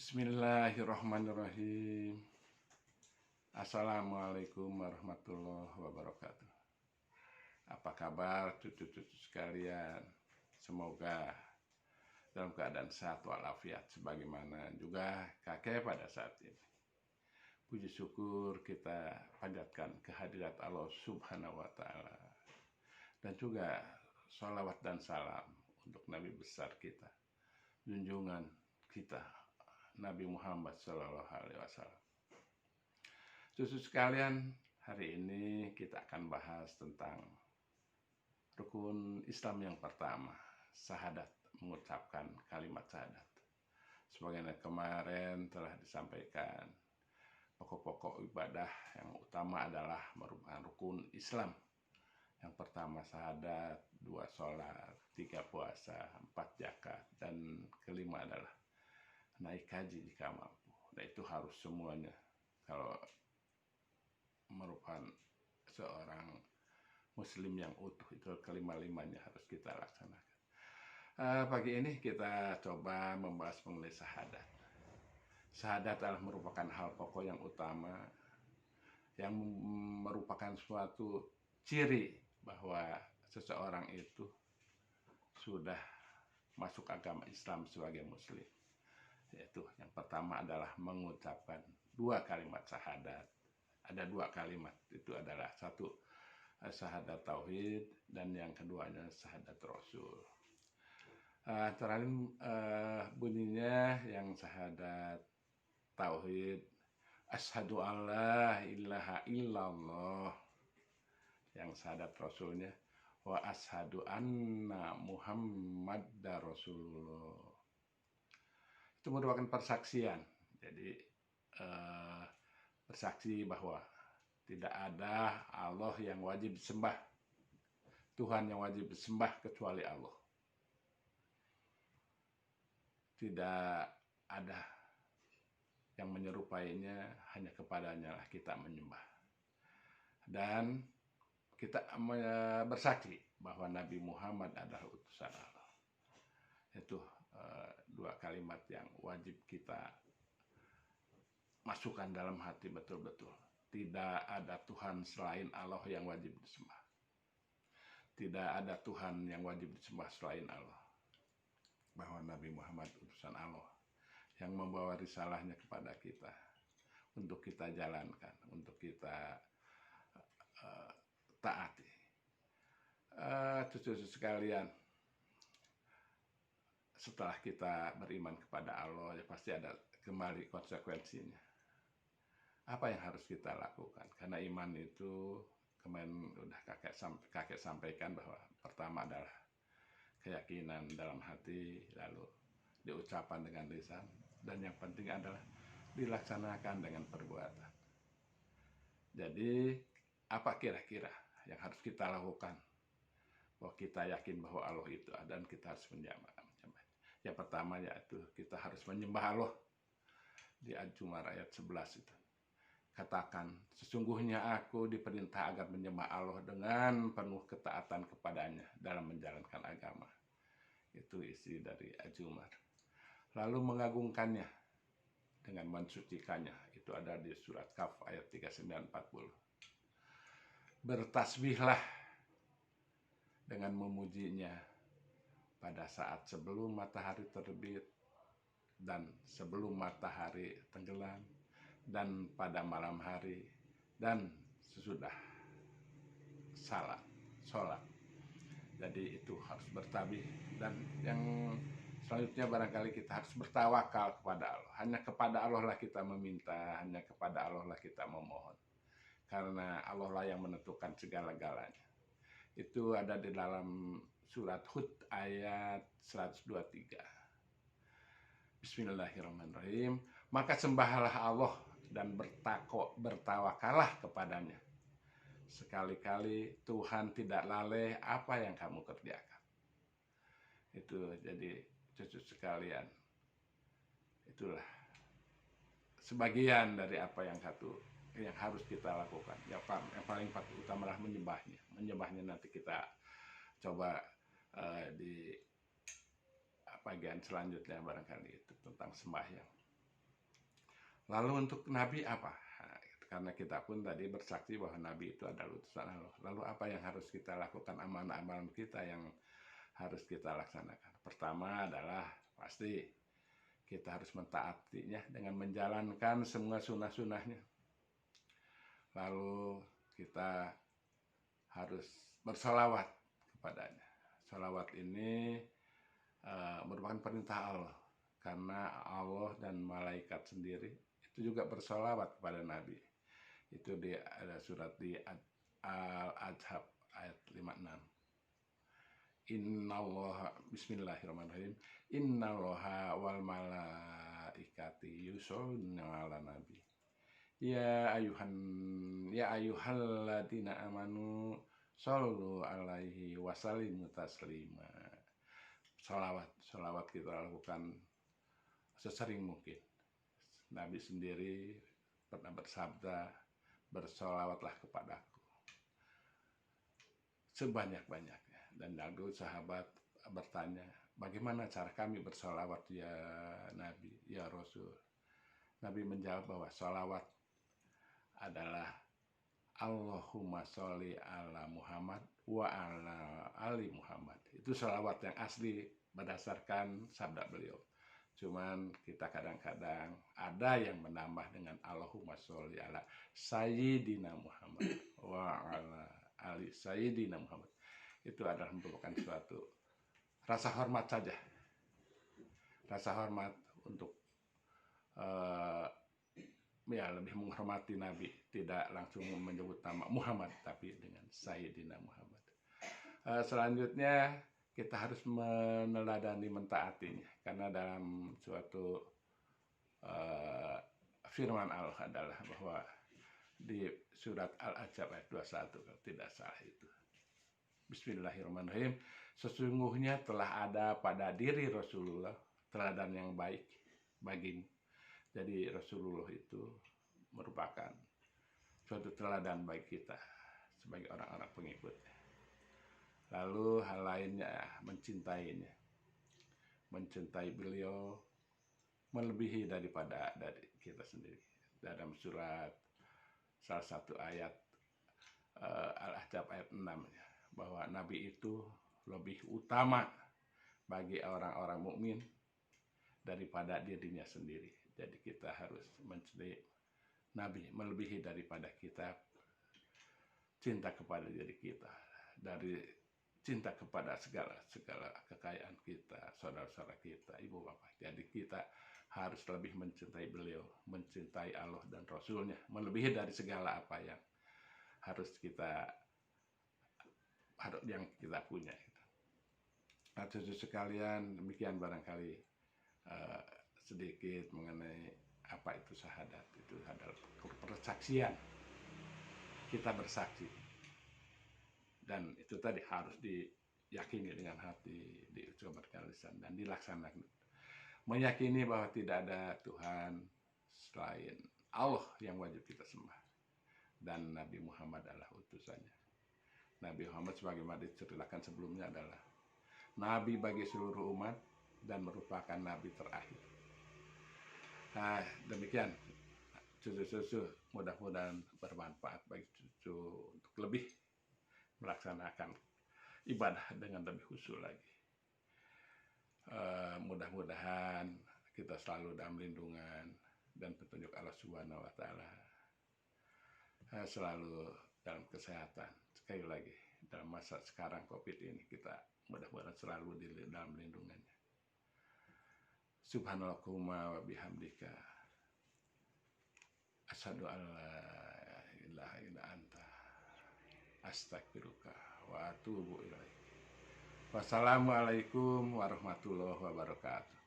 Bismillahirrahmanirrahim. Assalamualaikum warahmatullahi wabarakatuh. Apa kabar cucu-cucu sekalian? Semoga dalam keadaan sehat walafiat sebagaimana juga kakek pada saat ini. Puji syukur kita panjatkan kehadirat Allah Subhanahu wa Ta'ala, dan juga sholawat dan salam untuk Nabi besar kita, junjungan kita, Nabi Muhammad Sallallahu Alaihi Wasallam. Cucu sekalian, hari ini kita akan bahas tentang rukun Islam yang pertama, syahadat, mengucapkan kalimat syahadat. Sebagaimana kemarin telah disampaikan, pokok-pokok ibadah yang utama adalah merupakan rukun Islam. Yang pertama syahadat, 2 sholat, 3 puasa, 4 zakat, dan kelima adalah naik haji jika mampu. Nah, itu harus semuanya kalau merupakan seorang muslim yang utuh, itu kelima-limanya harus kita laksanakan. Pagi ini kita coba membahas mengenai syahadat. Syahadat adalah merupakan hal pokok yang utama, yang merupakan suatu ciri bahwa seseorang itu sudah masuk agama Islam sebagai muslim. Yaitu yang pertama adalah mengucapkan 2 kalimat syahadat. Ada 2 kalimat, itu adalah satu syahadat tauhid dan yang keduanya syahadat rasul. Antara bunyinya yang syahadat tauhid, asyhadu alla ilaha illallah. Yang syahadat rasulnya, wa asyhadu anna muhammadar rasulullah. Itu merupakan persaksian. Jadi bersaksi bahwa tidak ada Allah yang wajib disembah, Tuhan yang wajib disembah kecuali Allah. Tidak ada yang menyerupainya, hanya kepadanya lah kita menyembah. Dan kita bersaksi bahwa Nabi Muhammad adalah utusan Allah. Itu 2 kalimat yang wajib kita masukkan dalam hati betul-betul. Tidak ada Tuhan selain Allah yang wajib disembah. Tidak ada Tuhan yang wajib disembah selain Allah. Bahwa Nabi Muhammad utusan Allah yang membawa risalahnya kepada kita untuk kita jalankan, untuk kita taati. Cucu-cucu sekalian, setelah kita beriman kepada Allah, ya pasti ada kembali konsekuensinya. Apa yang harus kita lakukan? Karena iman itu kemarin udah kakek sampaikan bahwa pertama adalah keyakinan dalam hati, lalu diucapkan dengan lisan, dan yang penting adalah dilaksanakan dengan perbuatan. Jadi apa kira-kira yang harus kita lakukan bahwa kita yakin bahwa Allah itu ada dan kita harus menyembah? Yang pertama yaitu kita harus menyembah Allah. Di Az-Zumar ayat 11 itu katakan, sesungguhnya aku diperintah agar menyembah Allah dengan penuh ketaatan kepadanya dalam menjalankan agama. Itu isi dari Az-Zumar. Lalu mengagungkannya dengan mensucikannya, itu ada di surat Kaf ayat 39-40. Bertasbihlah dengan memujinya pada saat sebelum matahari terbit dan sebelum matahari tenggelam, dan pada malam hari dan sesudah sholat. Jadi itu harus bertasbih. Dan yang selanjutnya barangkali kita harus bertawakal kepada Allah. Hanya kepada Allah lah kita meminta, hanya kepada Allah lah kita memohon. Karena Allah lah yang menentukan segala-galanya. Itu ada di dalam surat Hud ayat 123. Bismillahirrahmanirrahim. Maka sembahlah Allah dan bertawakallah kepadanya. Sekali-kali Tuhan tidak lalai apa yang kamu kerjakan. Itu jadi cucu sekalian, itulah sebagian dari apa yang harus kita lakukan. Yang paling utama adalah menyembahnya nanti kita coba di bagian selanjutnya barangkali itu tentang sembahyang. Lalu untuk Nabi apa? Nah, karena kita pun tadi bersaksi bahwa Nabi itu adalah utusan Allah. Lalu apa yang harus kita lakukan, amalan-amalan kita yang harus kita laksanakan? Pertama adalah pasti kita harus mentaatinya dengan menjalankan semua sunnah-sunnahnya. Lalu kita harus bersolawat kepadanya. Solawat ini merupakan perintah Allah, karena Allah dan malaikat sendiri itu juga bersolawat kepada Nabi. Itu ada surat di Al-Ahzab ayat 56. Innallaha, bismillahirrahmanirrahim, innallaha wal malaikati yusholluna 'alan nabi ya ayyuhalladzina amanu shollu alaihi wasallimu taslima. Salawat kita lakukan sesering mungkin. Nabi sendiri pernah bersabda, bersolawatlah kepadaku sebanyak-banyaknya. Dan lalu sahabat bertanya, bagaimana cara kami bersolawat ya Nabi, ya Rasul? Nabi menjawab bahwa solawat adalah Allahumma sholli ala Muhammad wa ala ali Muhammad. Itu salawat yang asli berdasarkan sabda beliau. Cuman kita kadang-kadang ada yang menambah dengan Allahumma sholli ala Sayyidina Muhammad wa ala ali Sayyidina Muhammad. Itu adalah merupakan suatu rasa hormat saja. Rasa hormat untuk ya lebih menghormati Nabi, tidak langsung menyebut nama Muhammad tapi dengan Sayyidina Muhammad. Selanjutnya kita harus meneladani, mentaatinya, karena dalam suatu firman Allah adalah bahwa di surat Al-Ahzab ayat 21 kalau tidak salah itu, bismillahirrahmanirrahim, sesungguhnya telah ada pada diri Rasulullah teladan yang baik bagimu. Jadi Rasulullah itu merupakan suatu teladan baik kita sebagai orang-orang pengikut. Lalu hal lainnya, mencintainya, mencintai beliau melebihi daripada dari kita sendiri. Dalam surat salah satu ayat Al-Ahzab ayat 6 bahwa Nabi itu lebih utama bagi orang-orang mukmin daripada dirinya sendiri. Jadi kita harus mencintai Nabi melebihi daripada kita cinta kepada diri kita, dari cinta kepada segala kekayaan kita, saudara-saudara kita, ibu bapak. Jadi kita harus lebih mencintai beliau, mencintai Allah dan Rasulnya, melebihi dari segala apa yang harus yang kita punya. Saudara sekalian, demikian barangkali sedikit mengenai apa itu syahadat. Itu adalah persaksian, kita bersaksi, dan itu tadi harus diyakini dengan hati, diucapkan dengan lisan dan dilaksanakan. Meyakini bahwa tidak ada Tuhan selain Allah yang wajib kita sembah, dan Nabi Muhammad adalah utusannya. Nabi Muhammad sebagaimana diceritakan sebelumnya adalah Nabi bagi seluruh umat dan merupakan Nabi terakhir. Nah, demikian cucu-cucu, mudah-mudahan bermanfaat bagi cucu untuk lebih melaksanakan ibadah dengan lebih khusyuk lagi. Mudah-mudahan kita selalu dalam lindungan dan petunjuk Allah Subhanahu wa Ta'ala, selalu dalam kesehatan. Sekali lagi, dalam masa sekarang COVID ini, kita mudah-mudahan selalu di dalam lindungannya. Subhanallahumma wa bihamdika asyhadu an la ilaha illa anta astaghfiruka wa atubu ilaik. Wassalamualaikum warahmatullahi wabarakatuh.